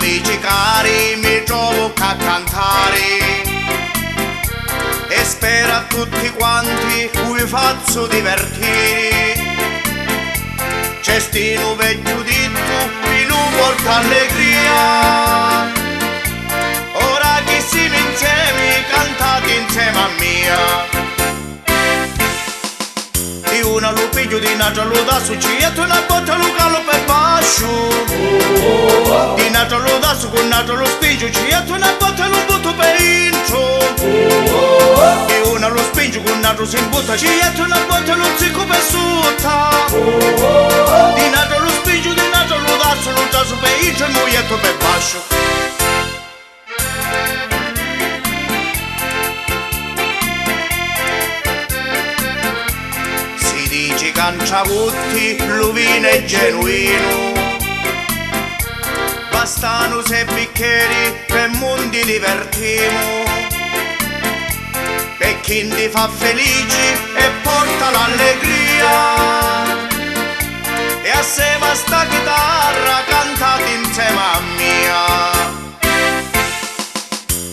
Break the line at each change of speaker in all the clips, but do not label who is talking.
amici cari mi trovo a cantare e spero a tutti quanti cui faccio divertire. C'è stino vecchio ditto che non porta allegria, ora che siamo insieme cantate insieme a mia. Di una lo piglio di un'altra lo da su cietto, una botta lo calo per bascio. Di un'altra lo da su con un'altra lo spingo cietto, una botta lo butto per intro. Di una lo spingo con un'altra si butta cietto, una botta lo zicco per sutta. Di un'altra lo spingo, di un'altra lo da su per intro e moglietto per bascio. Dici canciavutti, l'uvino è genuino, bastano 6 bicchieri per mondi divertimo, per chi ti fa felici e porta l'allegria, e assieme a sta chitarra cantate insieme a mia.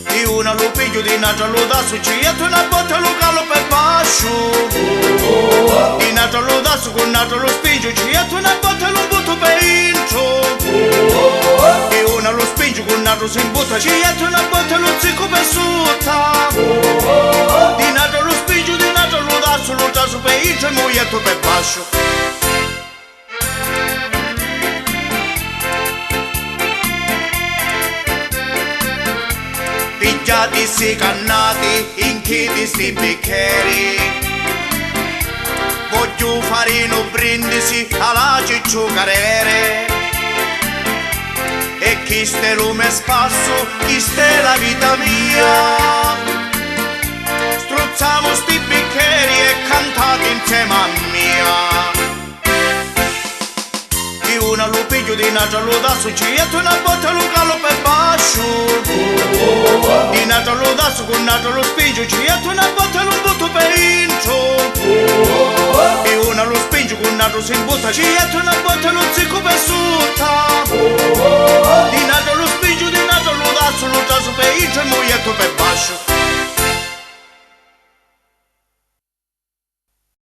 Di una lo piglio, di un'altra lo da su cietto, una botta lo calo per bascio. Di un'altra lo da su con un'altra lo spingo cietto, una botta lo butto per intro. Di una lo spingo con un'altra si butta cietto, una botta lo zicco per sutta. Di un'altra lo spingo, di un'altra lo da su per intro e moglietto per bascio. Pigliati sti cannati, inchiti sti bicchieri, voglio fare un brindisi alla ciccio carere, e chi ste lume spasso, chi ste la vita mia. Struzziamo sti bicchieri e cantate insieme a mia. Di una lo piglio, di un'altra lo da su cietto, una botta lo calo per bascio. Di un'altra lo da su con un'altra lo spingo cietto, una botta lo butto per intro. Di una lo spingo con un'altra si butta cietto, una botta lo zicco per sutta. Di un'altra lo spingo, di un'altra lo da su per intro e moglietto per bascio.